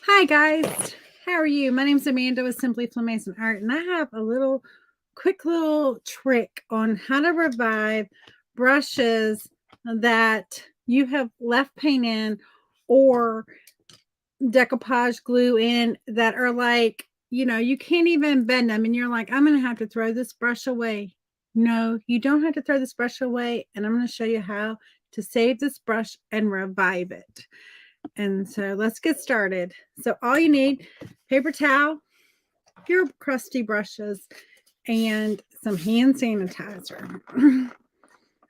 Hi guys, how are you? My name's Amanda with Simply Mason Art, and I have a quick little trick on how to revive brushes that you have left paint in or decoupage glue in that are like, you can't even bend them, and you're like, I'm gonna have to throw this brush away. No, you don't have to throw this brush away, and I'm going to show you how to save this brush and revive it. And so let's get started. So all you need, paper towel, your crusty brushes, and some hand sanitizer.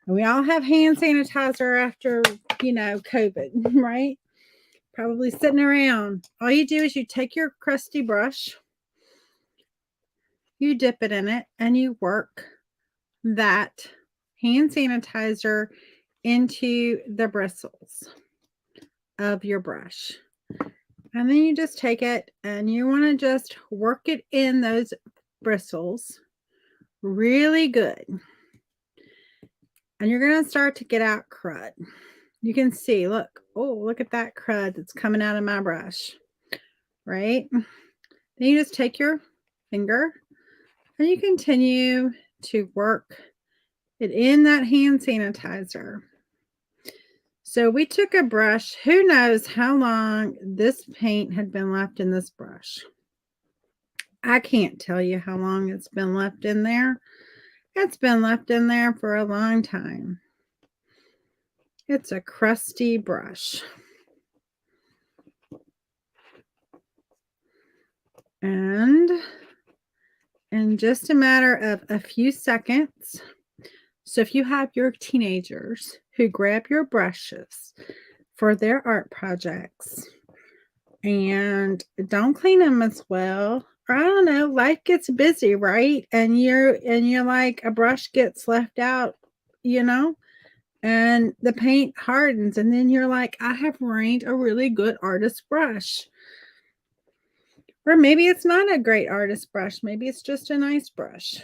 We all have hand sanitizer after, COVID, right? Probably sitting around. All you do is you take your crusty brush, you dip it in it, and you work that hand sanitizer into the bristles of your brush. And then you just take it and you want to just work it in those bristles really good. And you're going to start to get out crud. You can see, look at that crud that's coming out of my brush, right? Then you just take your finger and you continue to work it in that hand sanitizer. So we took a brush. Who knows how long this paint had been left in this brush? I can't tell you how long it's been left in there. It's been left in there for a long time. It's a crusty brush. And in just a matter of a few seconds, so if you have your teenagers who grab your brushes for their art projects and don't clean them as well, or I don't know, life gets busy, right? And you're like, a brush gets left out, and the paint hardens, and then you're like, I have ruined a really good artist brush. Or maybe it's not a great artist brush. Maybe it's just a nice brush,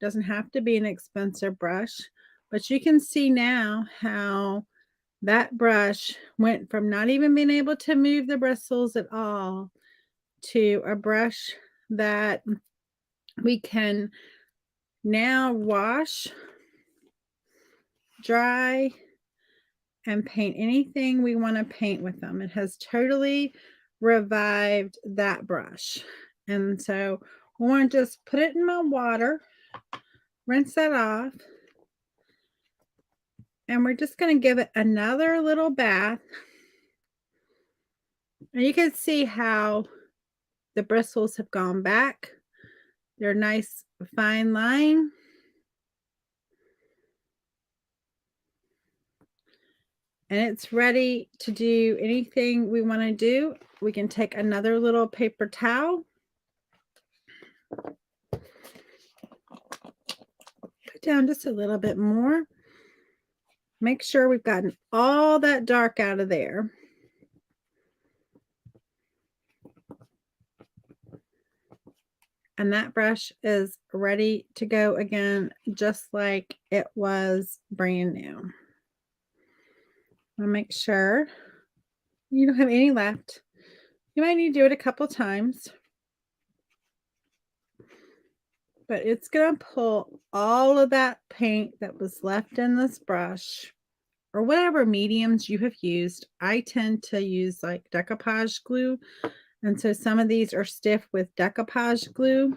doesn't have to be an expensive brush. But you can see now how that brush went from not even being able to move the bristles at all to a brush that we can now wash, dry, and paint anything we want to paint with them. It has totally revived that brush. And so we want to just put it in my water, rinse that off, and we're just going to give it another little bath. And you can see how the bristles have gone back. They're nice fine line. And it's ready to do anything we want to do. We can take another little paper towel, put down just a little bit more. Make sure we've gotten all that dark out of there. And that brush is ready to go again, just like it was brand new. I'll make sure you don't have any left. You might need to do it a couple times, but it's going to pull all of that paint that was left in this brush, or whatever mediums you have used. I tend to use like decoupage glue, and so some of these are stiff with decoupage glue.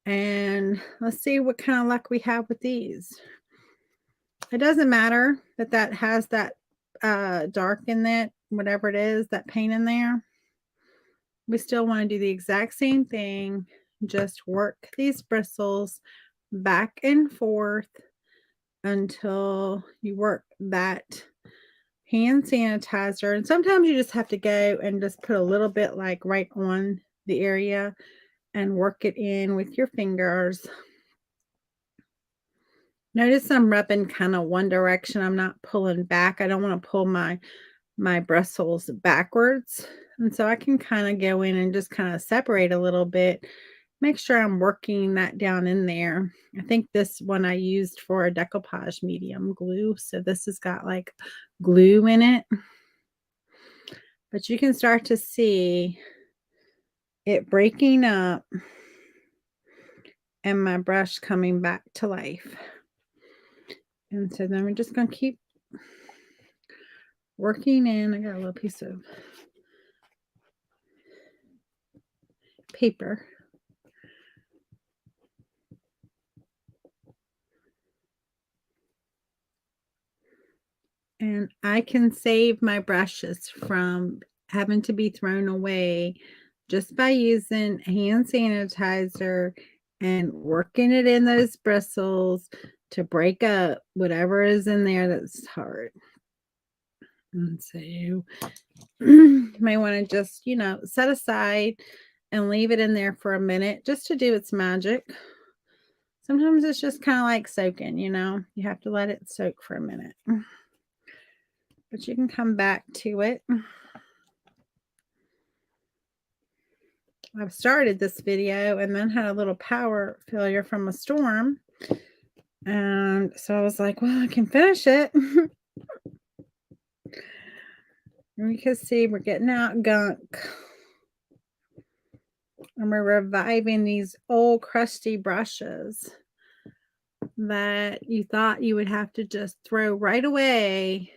And let's see what kind of luck we have with these. It doesn't matter that has that dark in it, whatever it is, that paint in there. We still want to do the exact same thing. Just work these bristles back and forth until you work that hand sanitizer. And sometimes you just have to go and just put a little bit like right on the area and work it in with your fingers. Notice I'm rubbing kind of one direction. I'm not pulling back. I don't want to pull my bristles backwards. And so I can kind of go in and just kind of separate a little bit. Make sure I'm working that down in there. I think this one I used for a decoupage medium glue. So this has got like glue in it. But you can start to see it breaking up and my brush coming back to life. And so then we're just going to keep working in. I got a little piece of paper. And I can save my brushes from having to be thrown away just by using hand sanitizer and working it in those bristles to break up whatever is in there that's hard. And so you may want to just, set aside and leave it in there for a minute just to do its magic. Sometimes it's just kind of like soaking, you have to let it soak for a minute. But you can come back to it. I've started this video and then had a little power failure from a storm. And so I was like, well, I can finish it. And you can see we're getting out gunk. And we're reviving these old crusty brushes that you thought you would have to just throw right away.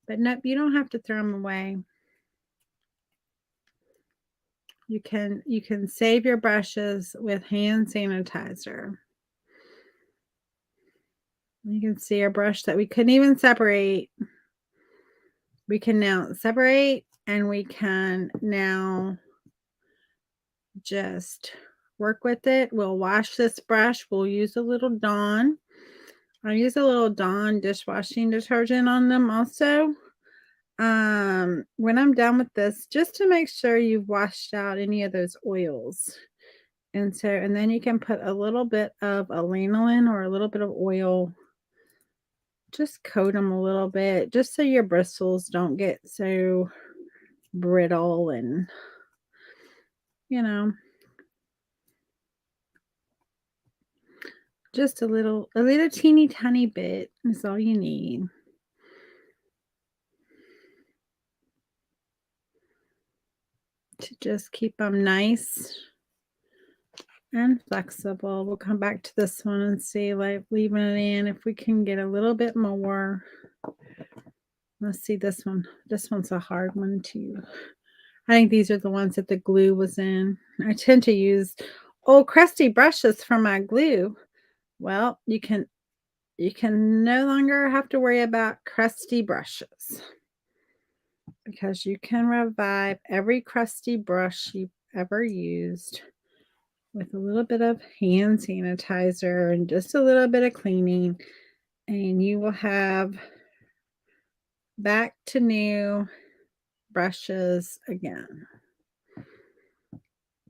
But nope, you don't have to throw them away. You can save your brushes with hand sanitizer. You can see our brush that we couldn't even separate. We can now separate, and we can now just work with it. We'll wash this brush. We'll use a little Dawn. I use a little Dawn dishwashing detergent on them also. When I'm done with this, just to make sure you've washed out any of those oils. And then you can put a little bit of a lanolin or a little bit of oil. Just coat them a little bit, just so your bristles don't get so brittle and, just a little teeny tiny bit is all you need. To just keep them nice and flexible. We'll come back to this one and see, like, leaving it in if we can get a little bit more. Let's see this one. This one's a hard one too. I think these are the ones that the glue was in. I tend to use old crusty brushes for my glue. Well, you can no longer have to worry about crusty brushes, because you can revive every crusty brush you've ever used with a little bit of hand sanitizer and just a little bit of cleaning, and you will have back to new brushes again.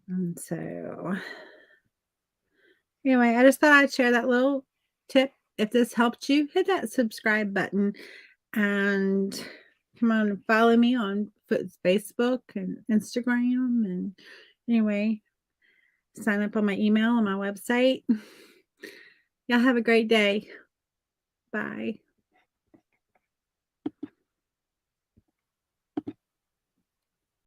And so anyway, I just thought I'd share that little tip. If this helped you, hit that subscribe button and come on and follow me on Facebook and Instagram. And anyway, sign up on my email on my website. Y'all have a great day. Bye.